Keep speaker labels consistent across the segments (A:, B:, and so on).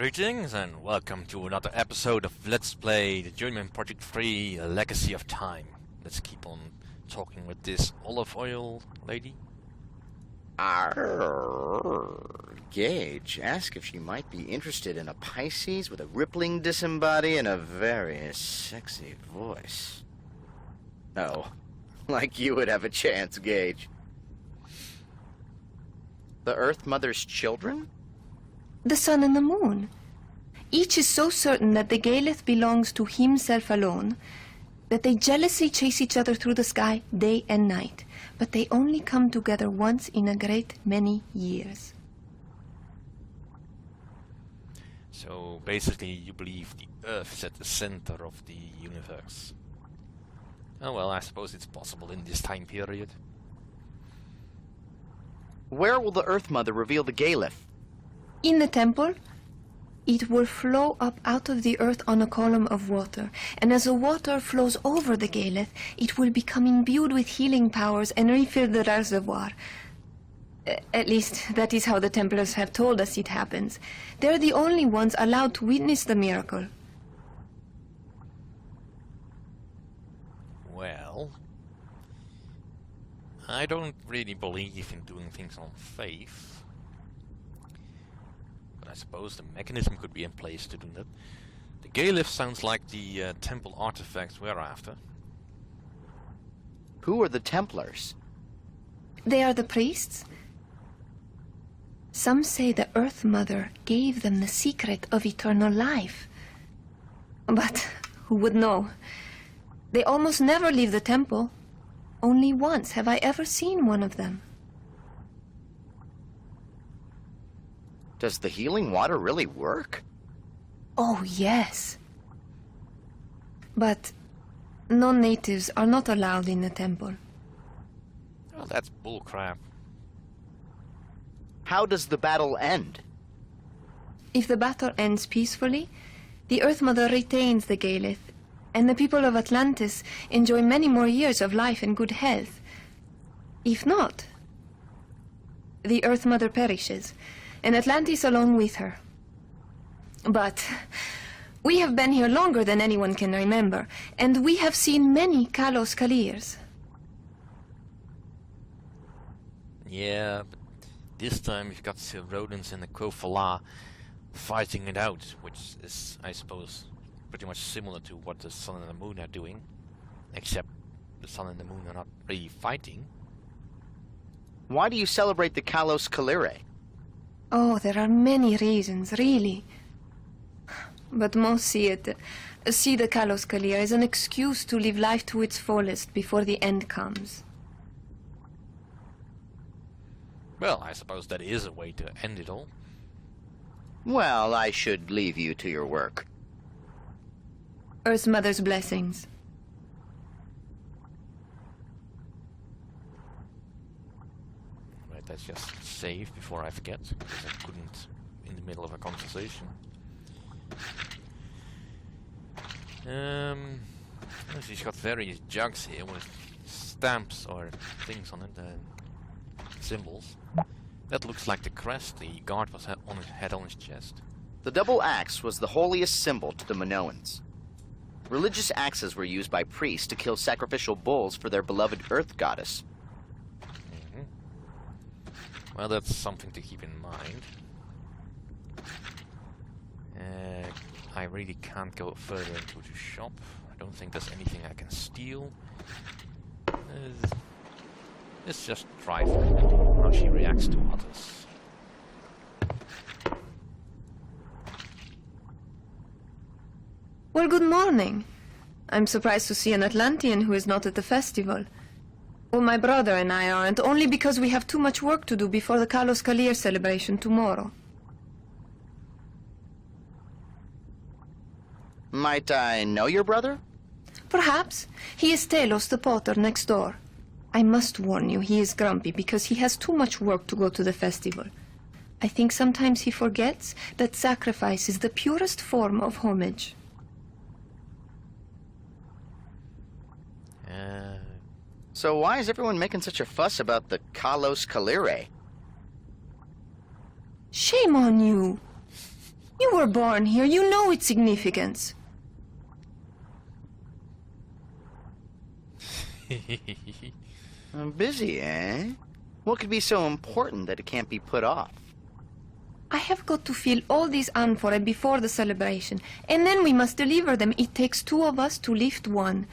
A: Greetings and welcome to another episode of Let's Play the Journeyman Project 3 A Legacy of Time. Let's keep on talking with this olive oil lady.
B: Gage, ask if she might be interested in a Pisces with a rippling disembody and a very sexy voice. Oh, like you would have a chance, Gage. The Earth Mother's children?
C: The sun and the moon. Each is so certain that the Galeth belongs to himself alone that they jealously chase each other through the sky day and night, but they only come together once in a great many years.
A: So basically you believe the Earth is at the center of the universe. Oh well, I suppose it's possible in this time period.
B: Where will the Earth Mother reveal the Galeth?
C: In the temple, it will flow up out of the earth on a column of water, and as the water flows over the Galeth, it will become imbued with healing powers and refill the reservoir. At least, that is how the Templars have told us it happens. They're the only ones allowed to witness the miracle.
A: Well, I don't really believe in doing things on faith. I suppose the mechanism could be in place to do that. The Galeth sounds like the temple artifacts we're after.
B: Who are the Templars?
C: They are the priests. Some say the Earth Mother gave them the secret of eternal life. But who would know? They almost never leave the temple. Only once have I ever seen one of them.
B: Does the healing water really work?
C: Oh, yes. But non-natives are not allowed in the temple.
A: Well, that's bullcrap.
B: How does the battle end?
C: If the battle ends peacefully, the Earth Mother retains the Galeth, and the people of Atlantis enjoy many more years of life and good health. If not, the Earth Mother perishes, and Atlantis along with her. But we have been here longer than anyone can remember, and we have seen many Kalos Kalirs.
A: Yeah, but this time we've got the rodents and the Kofala fighting it out, which is, I suppose, pretty much similar to what the Sun and the Moon are doing, except the Sun and the Moon are not really fighting.
B: Why do you celebrate the Kalos Kalire?
C: Oh, there are many reasons, really. But most see the Kalos Kalir as an excuse to live life to its fullest before the end comes.
A: Well, I suppose that is a way to end it all.
B: Well, I should leave you to your work.
C: Earth Mother's blessings.
A: Right, let's just save before I forget, because I couldn't in the middle of a conversation. She's got various jugs here with stamps or things on it, symbols. That looks like the crest the guard had on his chest.
B: The double axe was the holiest symbol to the Minoans. Religious axes were used by priests to kill sacrificial bulls for their beloved Earth Goddess.
A: Well, that's something to keep in mind. I really can't go further into the shop. I don't think there's anything I can steal. Let's just try how she reacts to others.
C: Well, good morning. I'm surprised to see an Atlantean who is not at the festival. Well, my brother and I aren't, only because we have too much work to do before the Kalos Kalir celebration tomorrow.
B: Might I know your brother?
C: Perhaps. He is Telos, the potter, next door. I must warn you, he is grumpy because he has too much work to go to the festival. I think sometimes he forgets that sacrifice is the purest form of homage.
B: So why is everyone making such a fuss about the Kalos Kalire?
C: Shame on you. You were born here. You know its significance.
B: I'm busy, eh? What could be so important that it can't be put off?
C: I have got to fill all these amphorae before the celebration, and then we must deliver them. It takes 2 of us to lift one.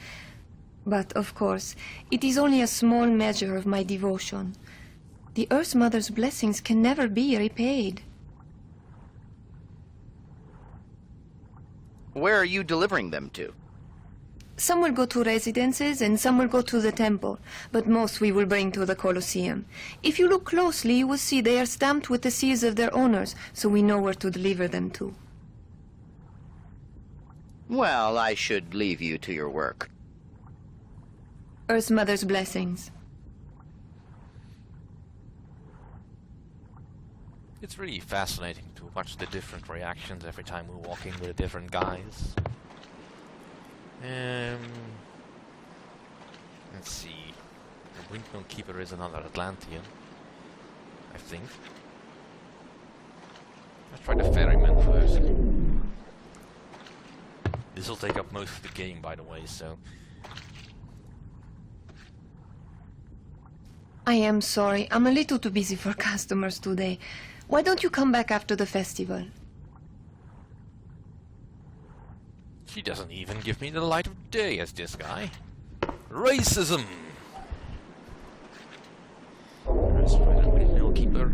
C: But, of course, it is only a small measure of my devotion. The Earth Mother's blessings can never be repaid.
B: Where are you delivering them to?
C: Some will go to residences and some will go to the temple, but most we will bring to the Colosseum. If you look closely, you will see they are stamped with the seals of their owners, so we know where to deliver them to.
B: Well, I should leave you to your work.
C: Earth Mother's blessings.
A: It's really fascinating to watch the different reactions every time we're walking with different guys. Let's see. The Windmill Keeper is another Atlantean, I think. Let's try the Ferryman first. This will take up most of the game, by the way, so...
C: I am sorry. I'm a little too busy for customers today. Why don't you come back after the festival?
A: She doesn't even give me the light of day as this guy. Racism! Let's try the Windmill Keeper.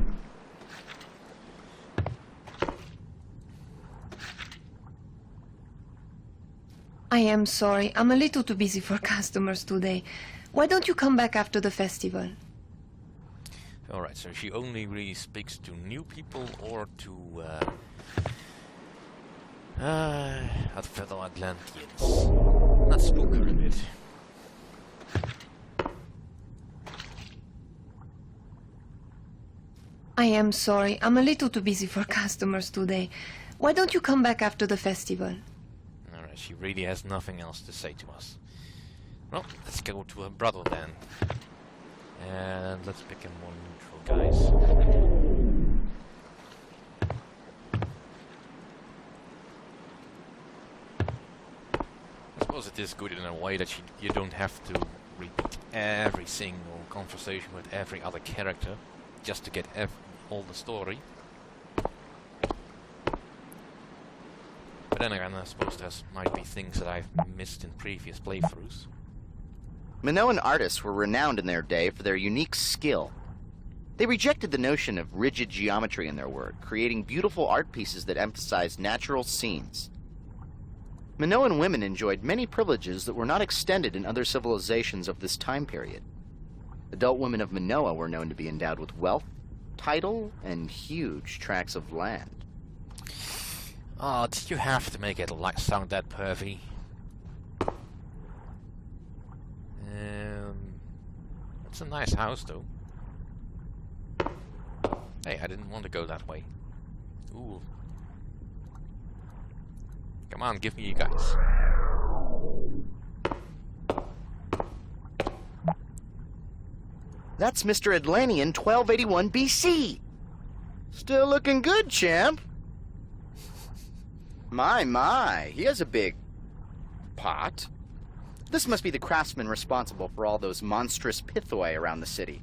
C: I am sorry. I'm a little too busy for customers today. Why don't you come back after the festival?
A: Alright, so she only really speaks to new people or to fellow Atlanteans. Let's spook her a bit.
C: I am sorry. I'm a little too busy for customers today. Why don't you come back after the festival?
A: Alright, she really has nothing else to say to us. Well, let's go to her brother then. And let's pick a more neutral guys. I suppose it is good in a way that you don't have to repeat every single conversation with every other character just to get all the story. But then again, I suppose there might be things that I've missed in previous playthroughs.
B: Minoan artists were renowned in their day for their unique skill. They rejected the notion of rigid geometry in their work, creating beautiful art pieces that emphasized natural scenes. Minoan women enjoyed many privileges that were not extended in other civilizations of this time period. Adult women of Minoa were known to be endowed with wealth, title, and huge tracts of land.
A: Oh, did you have to make it sound that pervy? It's a nice house, though. Hey, I didn't want to go that way. Ooh. Come on, give me you guys.
B: That's Mr. Atlantean 1281 BC. Still looking good, champ. My, he has a big pot. This must be the craftsman responsible for all those monstrous pithoi around the city.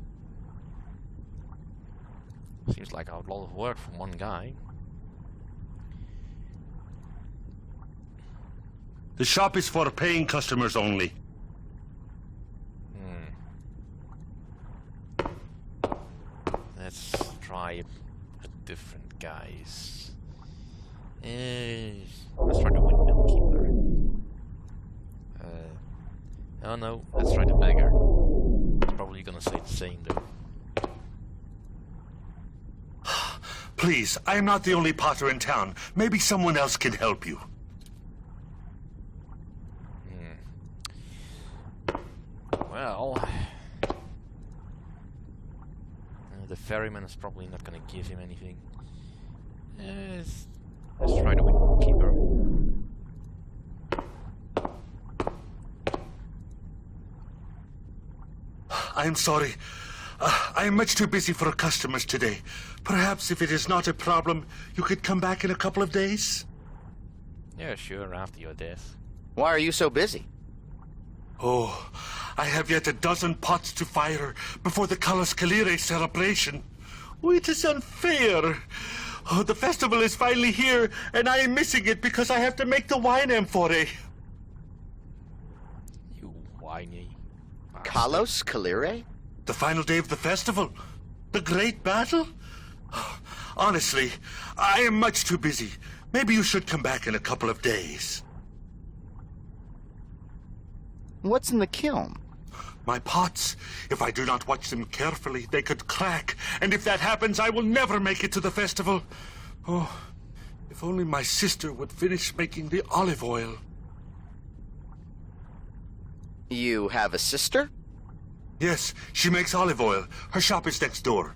A: Seems like a lot of work from one guy.
D: The shop is for paying customers only.
A: Let's try a different guys. Let's try the Windmill Keeper. Oh no, let's try the Beggar. It's probably gonna say the same though.
D: Please, I am not the only potter in town. Maybe someone else can help you.
A: Well, the ferryman is probably not gonna give him anything. Let's try the Windmill Keeper.
D: I am sorry. I am much too busy for customers today. Perhaps if it is not a problem, you could come back in a couple of days?
A: Yeah, sure, after your death.
B: Why are you so busy?
D: Oh, I have yet a dozen pots to fire before the Calas Calire celebration. Oh, it is unfair. Oh, the festival is finally here, and I am missing it because I have to make the wine amphore.
A: You whiny bastard.
B: Calos Calire?
D: The final day of the festival? The great battle? Honestly, I am much too busy. Maybe you should come back in a couple of days.
B: What's in the kiln?
D: My pots. If I do not watch them carefully, they could crack. And if that happens, I will never make it to the festival. Oh, if only my sister would finish making the olive oil.
B: You have a sister?
D: Yes, she makes olive oil. Her shop is next door.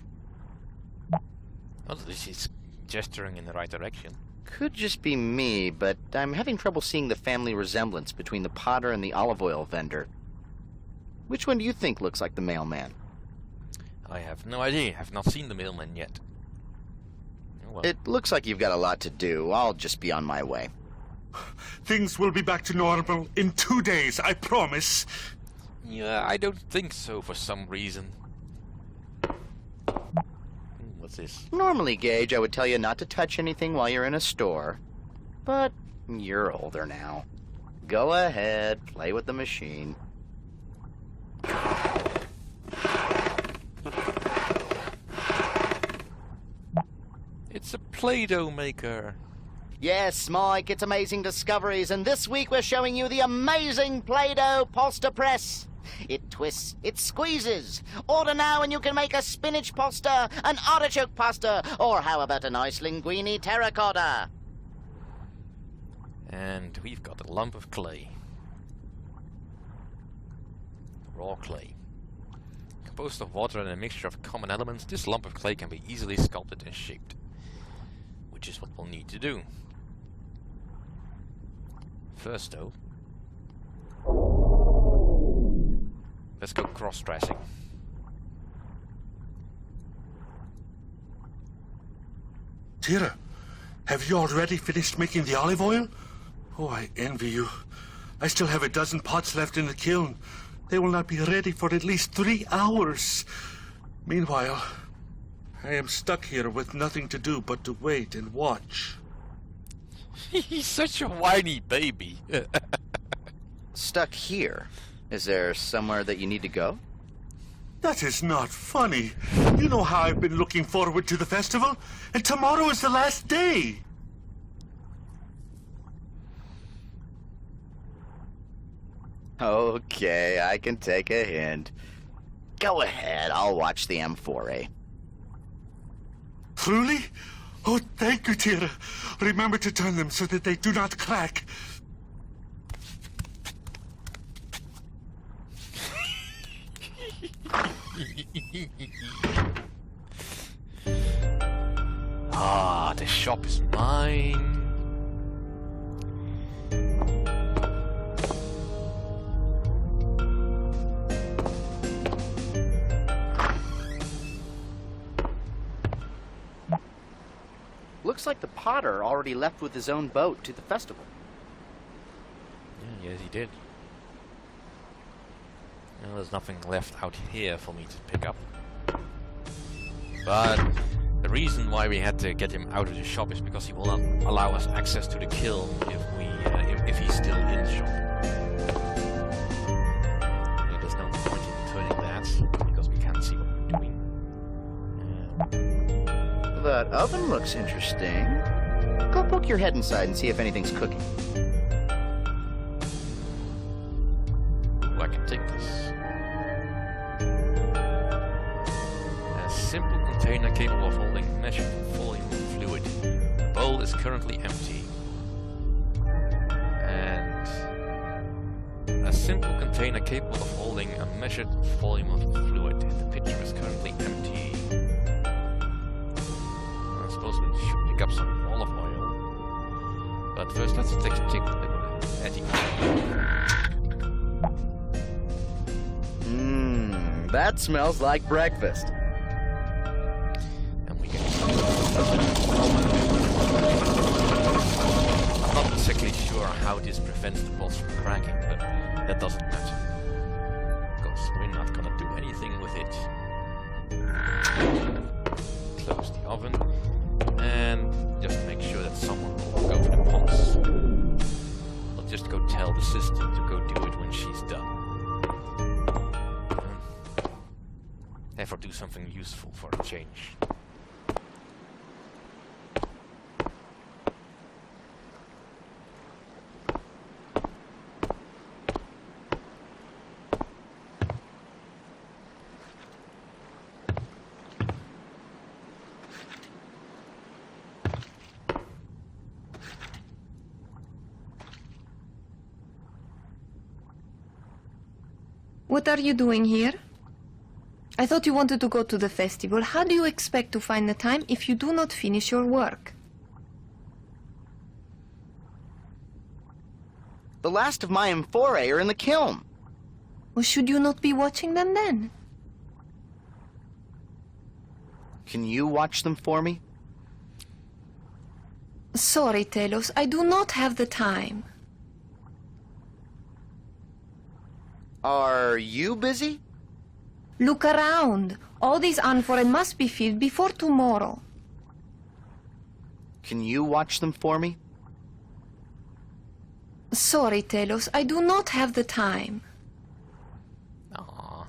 A: Well, this is gesturing in the right direction.
B: Could just be me, but I'm having trouble seeing the family resemblance between the potter and the olive oil vendor. Which one do you think looks like the mailman?
A: I have no idea. I've not seen the mailman yet. Oh, well.
B: It looks like you've got a lot to do. I'll just be on my way.
D: Things will be back to normal in 2 days, I promise.
A: Yeah, I don't think so for some reason. What's this?
B: Normally, Gage, I would tell you not to touch anything while you're in a store. But you're older now. Go ahead, play with the machine.
A: It's a Play-Doh maker.
B: Yes, Mike, it's Amazing Discoveries, and this week we're showing you the amazing Play-Doh Poster Press. It twists, it squeezes. Order now and you can make a spinach pasta, an artichoke pasta, or how about a nice linguine terracotta?
A: And we've got a lump of clay. Raw clay. Composed of water and a mixture of common elements, this lump of clay can be easily sculpted and shaped. Which is what we'll need to do. First though, let's go cross-dressing.
D: Tira, have you already finished making the olive oil? Oh, I envy you. I still have a dozen pots left in the kiln. They will not be ready for at least 3 hours. Meanwhile, I am stuck here with nothing to do but to wait and watch.
A: He's such a whiny baby.
B: Stuck here. Is there somewhere that you need to go?
D: That is not funny. You know how I've been looking forward to the festival, and tomorrow is the last day.
B: Okay, I can take a hint. Go ahead, I'll watch the amphore.
D: Truly? Oh, thank you, Tira. Remember to turn them so that they do not crack.
A: Ah, the shop is mine.
B: Looks like the potter already left with his own boat to the festival.
A: Yeah, yes, he did. Well, there's nothing left out here for me to pick up. But the reason why we had to get him out of the shop is because he will not allow us access to the kiln if he's still in the shop. Yeah, there's no point in turning that because we can't see what we're doing.
B: That oven looks interesting. Go poke your head inside and see if anything's cooking.
A: Ooh, I can take this. A simple container capable of holding measured volume of fluid. The bowl is currently empty. And a simple container capable of holding a measured volume of fluid. The pitcher is currently empty. I suppose we should pick up some olive oil. But first let's take a look at the
B: That smells like breakfast.
A: And we can... I'm not exactly sure how this prevents the pots from cracking, but that doesn't matter. Because we're not gonna do anything with it. Close the oven. And just make sure that someone will go to the pots. I'll just go tell the sister to go do it when she's done. Therefore do something useful for a change.
C: What are you doing here? I thought you wanted to go to the festival. How do you expect to find the time if you do not finish your work?
B: The last of my amphorae are in the kiln.
C: Well, should you not be watching them then?
B: Can you watch them for me?
C: Sorry, Telos, I do not have the time.
B: Are you busy?
C: Look around. All these amphorae must be filled before tomorrow.
B: Can you watch them for me?
C: Sorry, Telos, I do not have the time.
A: Aww.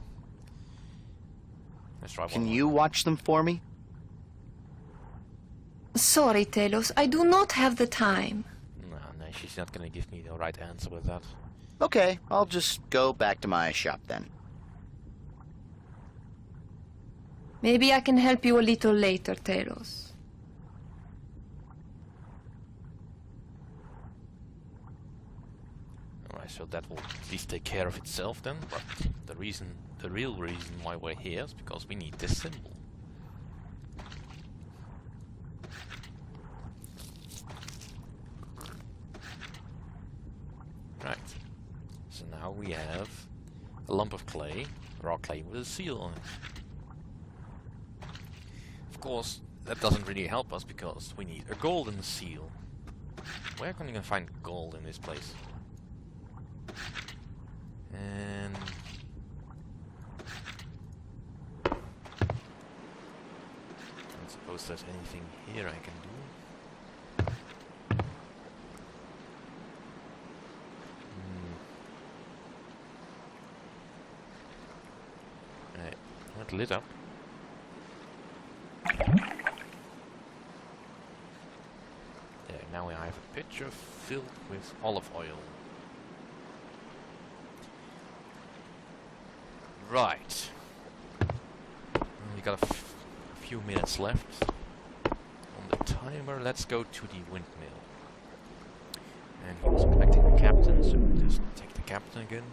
A: Let's try one
B: Can
A: more.
B: you watch them for me?
C: Sorry, Telos, I do not have the time.
A: No, she's not gonna give me the right answer with that.
B: Okay, I'll just go back to my shop then.
C: Maybe I can help you a little later, Telos.
A: Alright, so that will at least take care of itself then, but the real reason why we're here is because we need this symbol. Right. So now we have a lump of clay, raw clay with a seal on it. Of course, that doesn't really help us because we need a golden seal. Where can you find gold in this place? And I don't suppose there's anything here I can do. Right, not lit up. There, now I have a pitcher filled with olive oil. Right. We got a few minutes left on the timer. Let's go to the windmill. And he was expecting the captain, so we'll just take the captain again.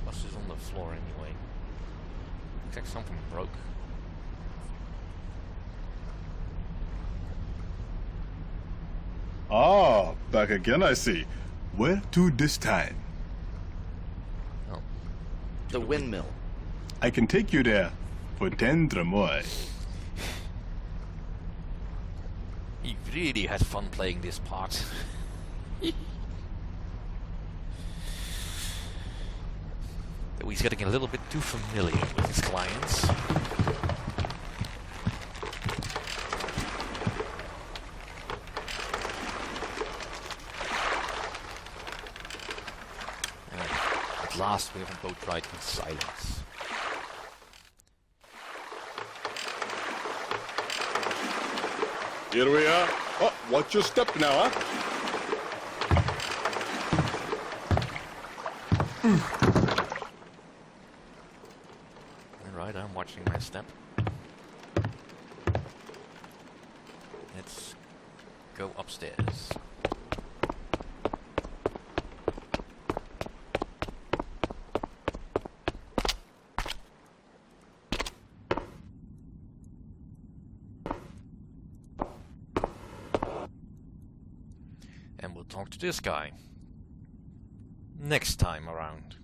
A: What's this on the floor anyway? Looks like something broke.
E: Ah, back again I see. Where to this time?
A: Oh.
B: The windmill.
E: I can take you there for 10 dramoy.
A: He really had fun playing this part. Though he's getting a little bit too familiar with his clients. At last we have a boat ride in silence.
E: Here we are. Oh, watch your step now, huh?
A: Alright, I'm watching my step. Let's go upstairs. talk to this guy. Next time around.